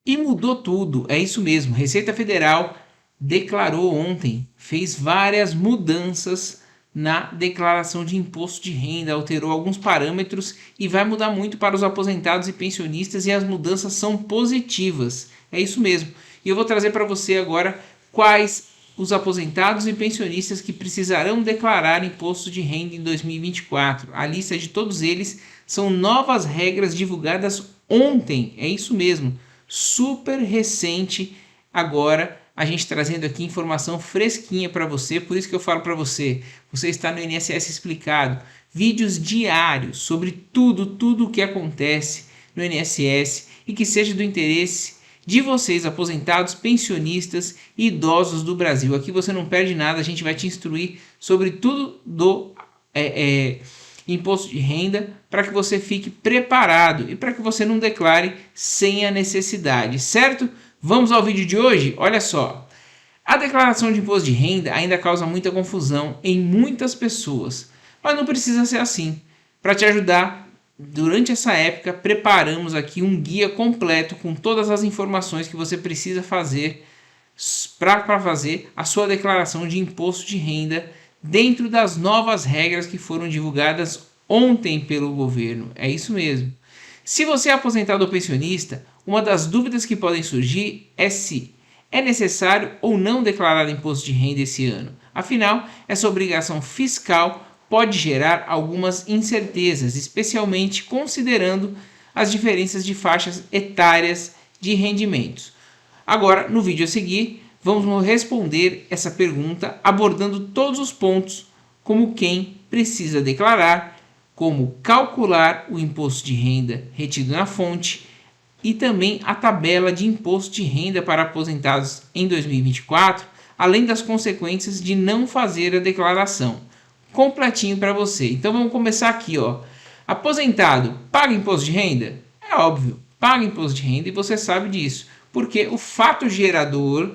E mudou tudo, é isso mesmo. Receita Federal declarou ontem, fez várias mudanças na declaração de imposto de renda, alterou alguns parâmetros e vai mudar muito para os aposentados e pensionistas, e as mudanças são positivas. É isso mesmo. E eu vou trazer para você agora quais os aposentados e pensionistas que precisarão declarar imposto de renda em 2024. A lista de todos eles são novas regras divulgadas ontem. É isso mesmo. Super recente agora, a gente trazendo aqui informação fresquinha para você. Por isso que eu falo para você, você está no INSS Explicado, vídeos diários sobre tudo o que acontece no INSS e que seja do interesse de vocês, aposentados, pensionistas e idosos do Brasil. Aqui você não perde nada, a gente vai te instruir sobre tudo do imposto de renda, para que você fique preparado e para que você não declare sem a necessidade, certo? Vamos ao vídeo de hoje? Olha só, a declaração de imposto de renda ainda causa muita confusão em muitas pessoas, mas não precisa ser assim. Para te ajudar, durante essa época, preparamos aqui um guia completo com todas as informações que você precisa fazer para fazer a sua declaração de imposto de renda dentro das novas regras que foram divulgadas ontem pelo governo. É isso mesmo. Se você é aposentado ou pensionista, uma das dúvidas que podem surgir é se é necessário ou não declarar imposto de renda esse ano. Afinal, essa obrigação fiscal pode gerar algumas incertezas, especialmente considerando as diferenças de faixas etárias de rendimentos. Agora, no vídeo a seguir, vamos responder essa pergunta abordando todos os pontos, como quem precisa declarar, como calcular o imposto de renda retido na fonte e também a tabela de imposto de renda para aposentados em 2024, além das consequências de não fazer a declaração. Completinho para você. Então vamos começar aqui, ó. Aposentado paga imposto de renda? É óbvio, paga imposto de renda e você sabe disso, porque o fato gerador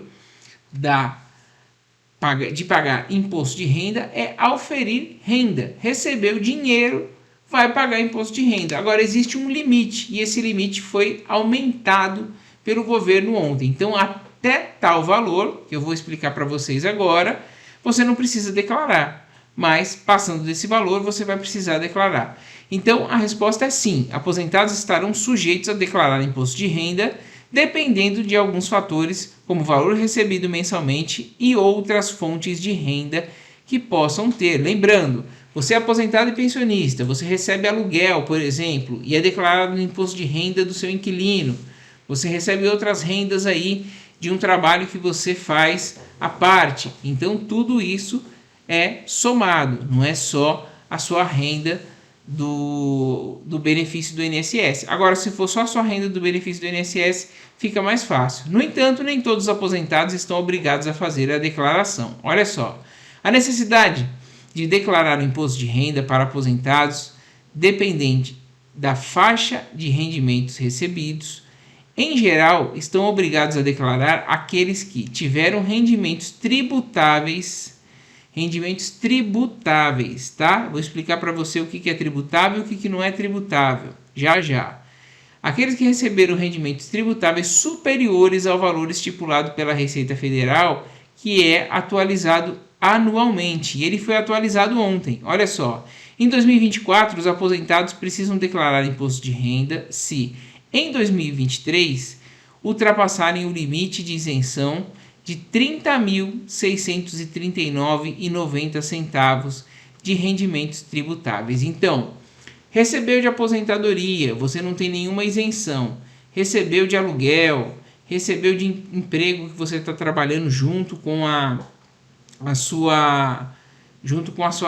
de pagar imposto de renda é auferir renda. Recebeu dinheiro, vai pagar imposto de renda. Agora existe um limite e esse limite foi aumentado pelo governo ontem. Então até tal valor, que eu vou explicar para vocês agora, você não precisa declarar. Mas passando desse valor você vai precisar declarar. Então a resposta é sim, aposentados estarão sujeitos a declarar imposto de renda, dependendo de alguns fatores, como o valor recebido mensalmente e outras fontes de renda que possam ter. Lembrando, você é aposentado e pensionista, você recebe aluguel, por exemplo, e é declarado no imposto de renda do seu inquilino. Você recebe outras rendas aí de um trabalho que você faz à parte. Então tudo isso é somado, não é só a sua renda do benefício do INSS. Agora, se for só a sua renda do benefício do INSS, fica mais fácil. No entanto, nem todos os aposentados estão obrigados a fazer a declaração. Olha só, a necessidade de declarar o imposto de renda para aposentados dependente da faixa de rendimentos recebidos. Em geral, estão obrigados a declarar aqueles que tiveram rendimentos tributáveis, tá? Vou explicar para você o que é tributável e o que não é tributável, já. Aqueles que receberam rendimentos tributáveis superiores ao valor estipulado pela Receita Federal, que é atualizado anualmente, e ele foi atualizado ontem. Olha só, em 2024, os aposentados precisam declarar imposto de renda se, em 2023, ultrapassarem o limite de isenção de R$ 30.639,90 de rendimentos tributáveis. Então, recebeu de aposentadoria, você não tem nenhuma isenção. Recebeu de aluguel, recebeu de emprego que você está trabalhando junto com a sua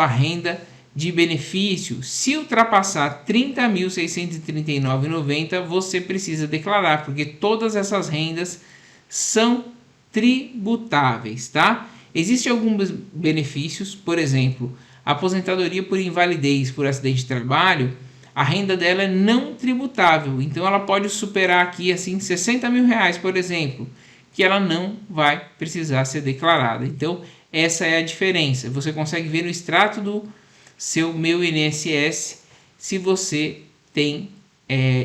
renda de benefício. Se ultrapassar R$ 30.639,90, você precisa declarar, porque todas essas rendas são tributáveis, tá? Existem alguns benefícios, por exemplo, a aposentadoria por invalidez por acidente de trabalho, a renda dela é não tributável, então ela pode superar aqui assim R$60 mil, por exemplo, que ela não vai precisar ser declarada. Então essa é a diferença. Você consegue ver no extrato do seu Meu INSS se você tem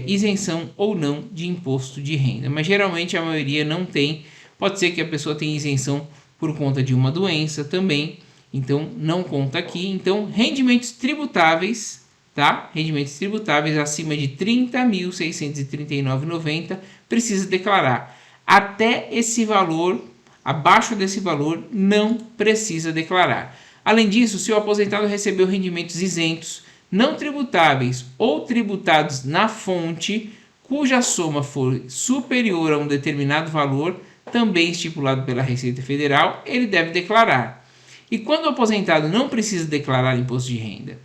isenção ou não de imposto de renda, mas geralmente a maioria não tem. Pode ser que a pessoa tenha isenção por conta de uma doença também, então não conta aqui. Então, rendimentos tributáveis, tá? Rendimentos tributáveis acima de R$ 30.639,90 precisa declarar. Até esse valor, abaixo desse valor, não precisa declarar. Além disso, se o aposentado recebeu rendimentos isentos, não tributáveis ou tributados na fonte, cuja soma for superior a um determinado valor, também estipulado pela Receita Federal, ele deve declarar. E quando o aposentado não precisa declarar imposto de renda?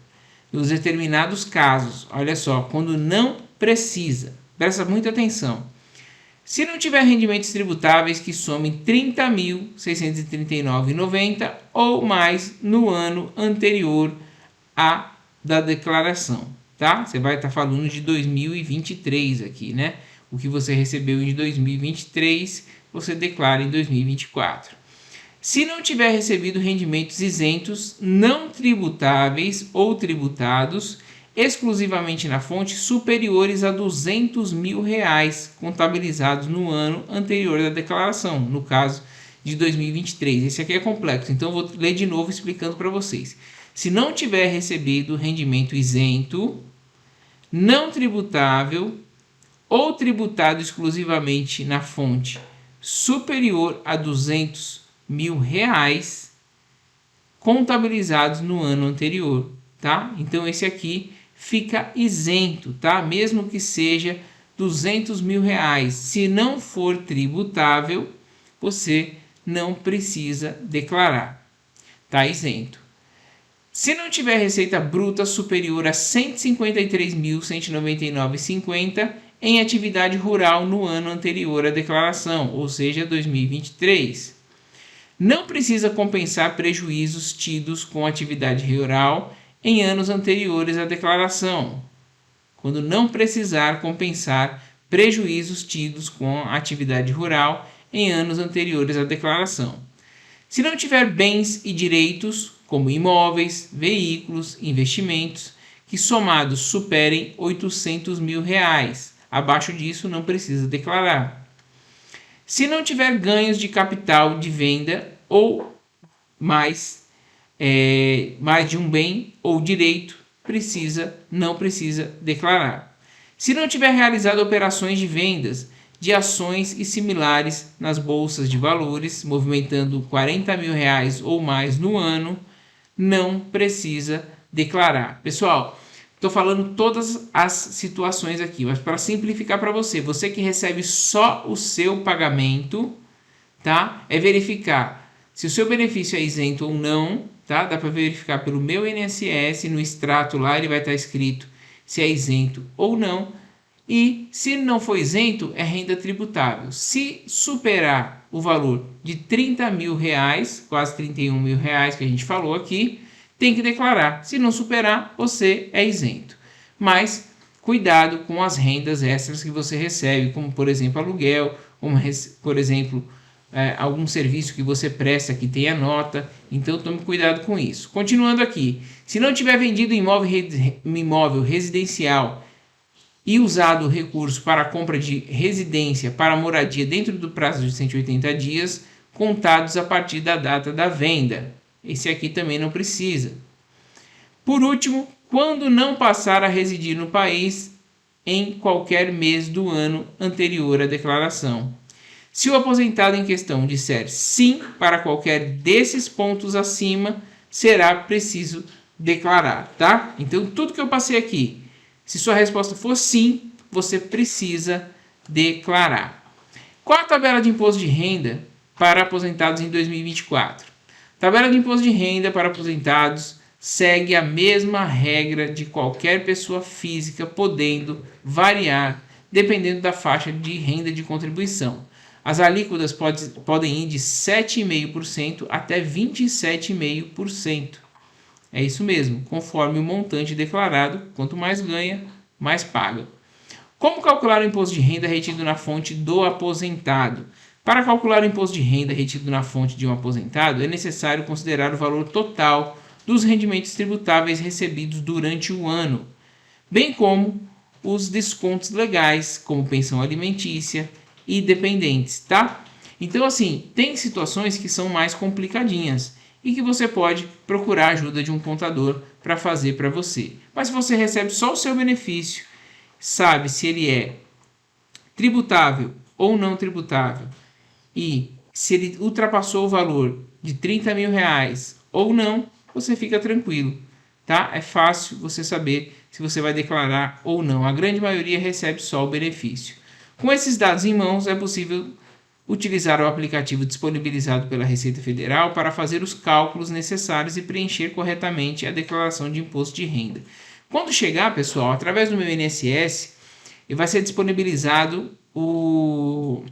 Nos determinados casos, olha só, quando não precisa, presta muita atenção. Se não tiver rendimentos tributáveis que somem R$ 30.639,90 ou mais no ano anterior a da declaração, tá? Você vai estar falando de 2023 aqui, né? O que você recebeu em 2023, você declara em 2024. Se não tiver recebido rendimentos isentos, não tributáveis ou tributados exclusivamente na fonte superiores a R$ 200 mil contabilizados no ano anterior da declaração, no caso de 2023. Esse aqui é complexo, então eu vou ler de novo explicando para vocês. Se não tiver recebido rendimento isento, não tributável ou tributado exclusivamente na fonte superior a R$ 200 mil contabilizados no ano anterior, tá? Então esse aqui fica isento, tá? Mesmo que seja R$ 200 mil. Se não for tributável, você não precisa declarar, tá isento. Se não tiver receita bruta superior a R$ 153.199,50 em atividade rural no ano anterior à declaração, ou seja, 2023. Não precisa compensar prejuízos tidos com atividade rural em anos anteriores à declaração, quando não precisar compensar prejuízos tidos com atividade rural em anos anteriores à declaração. Se não tiver bens e direitos, como imóveis, veículos, investimentos, que somados superem R$ 800 mil. Abaixo disso não precisa declarar. Se não tiver ganhos de capital de venda ou mais de um bem ou direito, não precisa declarar. Se não tiver realizado operações de vendas de ações e similares nas bolsas de valores, movimentando R$ 40 mil ou mais no ano, não precisa declarar. Pessoal, estou falando todas as situações aqui, mas para simplificar para você que recebe só o seu pagamento, tá? É verificar se o seu benefício é isento ou não, tá? Dá para verificar pelo meu INSS, no extrato lá ele vai estar escrito se é isento ou não. E se não for isento, é renda tributável. Se superar o valor de R$ 30 mil, quase R$ 31 mil que a gente falou aqui, tem que declarar. Se não superar, você é isento. Mas cuidado com as rendas extras que você recebe, como por exemplo aluguel, como por exemplo algum serviço que você presta que tenha nota. Então tome cuidado com isso. Continuando aqui, se não tiver vendido imóvel residencial e usado o recurso para a compra de residência para moradia dentro do prazo de 180 dias, contados a partir da data da venda. Esse aqui também não precisa. Por último, quando não passar a residir no país em qualquer mês do ano anterior à declaração. Se o aposentado em questão disser sim para qualquer desses pontos acima, será preciso declarar, tá? Então, tudo que eu passei aqui, se sua resposta for sim, você precisa declarar. Qual a tabela de imposto de renda para aposentados em 2024? Tabela de imposto de renda para aposentados segue a mesma regra de qualquer pessoa física, podendo variar dependendo da faixa de renda de contribuição. As alíquotas podem ir de 7,5% até 27,5%. É isso mesmo, conforme o montante declarado, quanto mais ganha, mais paga. Como calcular o imposto de renda retido na fonte do aposentado? Para calcular o imposto de renda retido na fonte de um aposentado, é necessário considerar o valor total dos rendimentos tributáveis recebidos durante o ano, bem como os descontos legais, como pensão alimentícia e dependentes, tá? Então, assim, tem situações que são mais complicadinhas e que você pode procurar a ajuda de um contador para fazer para você. Mas se você recebe só o seu benefício, sabe se ele é tributável ou não tributável e se ele ultrapassou o valor de 30 mil reais ou não, você fica tranquilo, tá? É fácil você saber se você vai declarar ou não. A grande maioria recebe só o benefício. Com esses dados em mãos, é possível utilizar o aplicativo disponibilizado pela Receita Federal para fazer os cálculos necessários e preencher corretamente a declaração de imposto de renda. Quando chegar, pessoal, através do meu INSS, vai ser disponibilizado o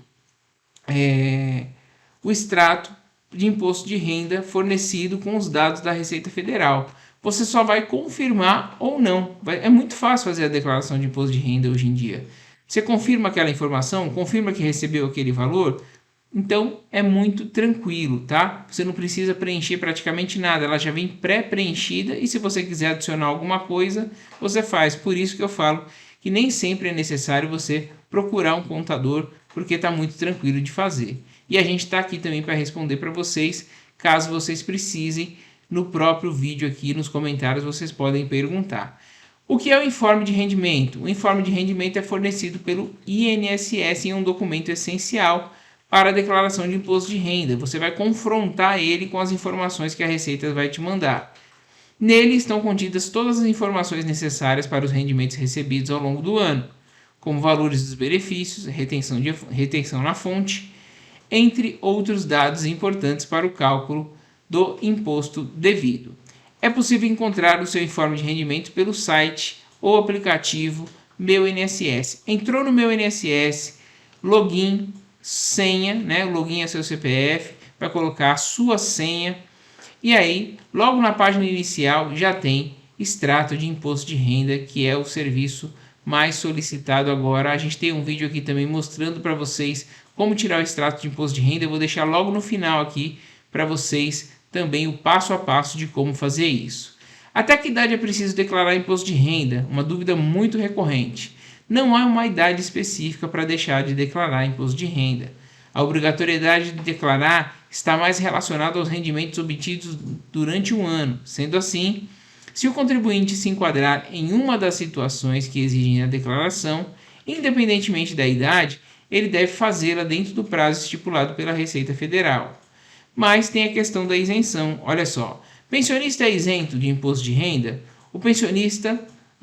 extrato de imposto de renda fornecido com os dados da Receita Federal. Você só vai confirmar ou não. É muito fácil fazer a declaração de imposto de renda hoje em dia. Você confirma aquela informação, confirma que recebeu aquele valor, então é muito tranquilo, tá? Você não precisa preencher praticamente nada, ela já vem pré-preenchida e se você quiser adicionar alguma coisa, você faz. Por isso que eu falo que nem sempre é necessário você procurar um contador, porque está muito tranquilo de fazer. E a gente está aqui também para responder para vocês, caso vocês precisem, no próprio vídeo aqui nos comentários vocês podem perguntar. O que é o informe de rendimento? O informe de rendimento é fornecido pelo INSS em um documento essencial para a declaração de imposto de renda. Você vai confrontar ele com as informações que a Receita vai te mandar. Nele estão contidas todas as informações necessárias para os rendimentos recebidos ao longo do ano, como valores dos benefícios, retenção na fonte, entre outros dados importantes para o cálculo do imposto devido. É possível encontrar o seu informe de rendimento pelo site ou aplicativo Meu INSS. Entrou no Meu INSS, login, senha, né? O login é seu CPF, vai colocar a sua senha e aí, logo na página inicial já tem extrato de imposto de renda, que é o serviço mais solicitado agora. A gente tem um vídeo aqui também mostrando para vocês como tirar o extrato de imposto de renda. Eu vou deixar logo no final aqui para vocês também o passo a passo de como fazer isso. Até que idade é preciso declarar imposto de renda? Uma dúvida muito recorrente. Não há uma idade específica para deixar de declarar imposto de renda. A obrigatoriedade de declarar está mais relacionada aos rendimentos obtidos durante um ano. Sendo assim, se o contribuinte se enquadrar em uma das situações que exigem a declaração, independentemente da idade, ele deve fazê-la dentro do prazo estipulado pela Receita Federal. Mas tem a questão da isenção. Olha só, pensionista é isento de imposto de renda? Os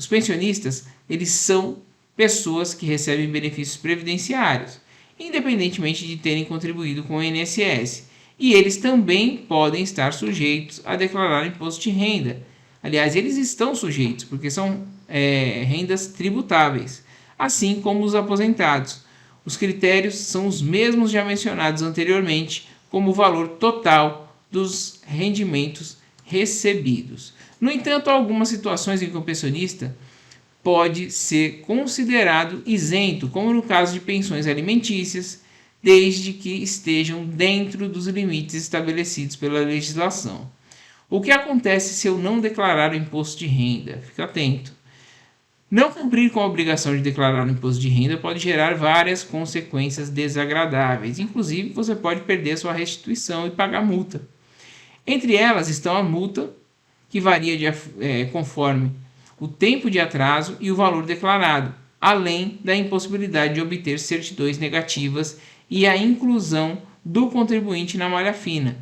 pensionistas, eles são pessoas que recebem benefícios previdenciários, independentemente de terem contribuído com o INSS. E eles também podem estar sujeitos a declarar imposto de renda. Aliás, eles estão sujeitos, porque são rendas tributáveis, assim como os aposentados. Os critérios são os mesmos já mencionados anteriormente, como o valor total dos rendimentos recebidos. No entanto, há algumas situações em que o pensionista pode ser considerado isento, como no caso de pensões alimentícias, desde que estejam dentro dos limites estabelecidos pela legislação. O que acontece se eu não declarar o imposto de renda? Fica atento. Não cumprir com a obrigação de declarar o imposto de renda pode gerar várias consequências desagradáveis. Inclusive, você pode perder sua restituição e pagar multa. Entre elas estão a multa, que varia conforme o tempo de atraso e o valor declarado, além da impossibilidade de obter certidões negativas e a inclusão do contribuinte na malha fina,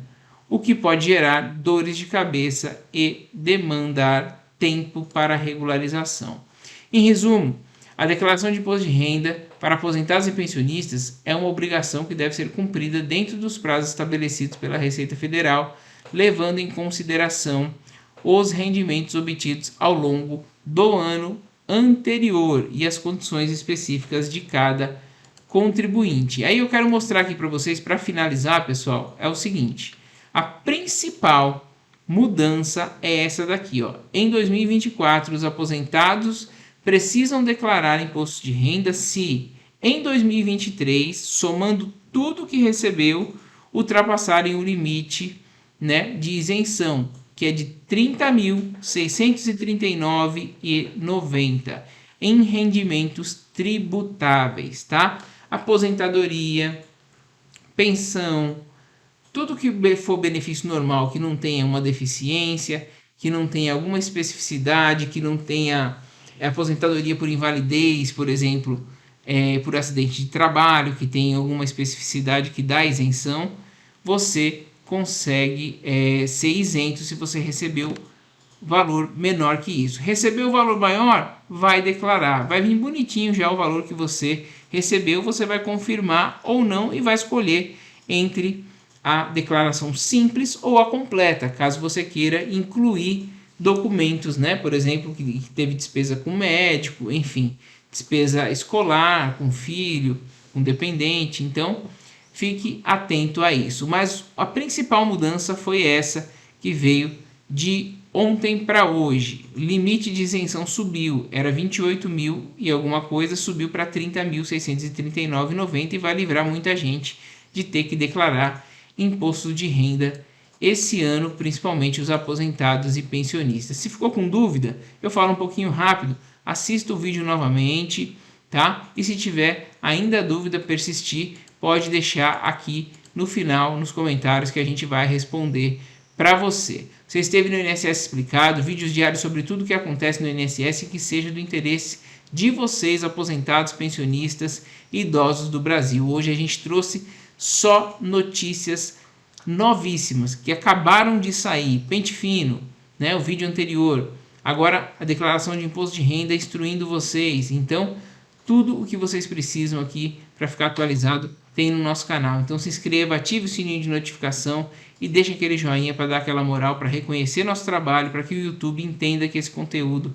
o que pode gerar dores de cabeça e demandar tempo para regularização. Em resumo, a declaração de imposto de renda para aposentados e pensionistas é uma obrigação que deve ser cumprida dentro dos prazos estabelecidos pela Receita Federal, levando em consideração os rendimentos obtidos ao longo do ano anterior e as condições específicas de cada contribuinte. Aí eu quero mostrar aqui para vocês, para finalizar, pessoal, é o seguinte: a principal mudança é essa daqui, ó. Em 2024, os aposentados precisam declarar imposto de renda se, em 2023, somando tudo que recebeu, ultrapassarem o limite, né, de isenção, que é de R$ 30.639,90. em rendimentos tributáveis, tá? Aposentadoria, pensão, tudo que for benefício normal, que não tenha uma deficiência, que não tenha alguma especificidade, que não tenha aposentadoria por invalidez, por exemplo, por acidente de trabalho, que tem alguma especificidade que dá isenção, você consegue ser isento se você recebeu valor menor que isso. Recebeu o valor maior? Vai declarar. Vai vir bonitinho já o valor que você recebeu, você vai confirmar ou não e vai escolher entre a declaração simples ou a completa, caso você queira incluir documentos, né? Por exemplo, que teve despesa com médico, enfim, despesa escolar, com filho, com dependente. Então, fique atento a isso. Mas a principal mudança foi essa que veio de ontem para hoje. Limite de isenção subiu, era 28 mil e alguma coisa, subiu para 30.639,90 e vai livrar muita gente de ter que declarar imposto de renda esse ano, principalmente os aposentados e pensionistas. Se ficou com dúvida, eu falo um pouquinho rápido, assista o vídeo novamente, tá? E se tiver ainda dúvida persistir, pode deixar aqui no final, nos comentários, que a gente vai responder para você. Você esteve no INSS Explicado, vídeos diários sobre tudo o que acontece no INSS que seja do interesse de vocês, aposentados, pensionistas e idosos do Brasil. Hoje a gente trouxe só notícias novíssimas que acabaram de sair. Pente fino, né? O vídeo anterior. Agora a declaração de imposto de renda instruindo vocês. Então, tudo o que vocês precisam aqui para ficar atualizado tem no nosso canal. Então se inscreva, ative o sininho de notificação e deixe aquele joinha para dar aquela moral, para reconhecer nosso trabalho, para que o YouTube entenda que esse conteúdo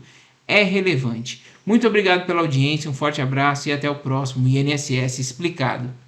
é relevante. Muito obrigado pela audiência, um forte abraço e até o próximo INSS Explicado.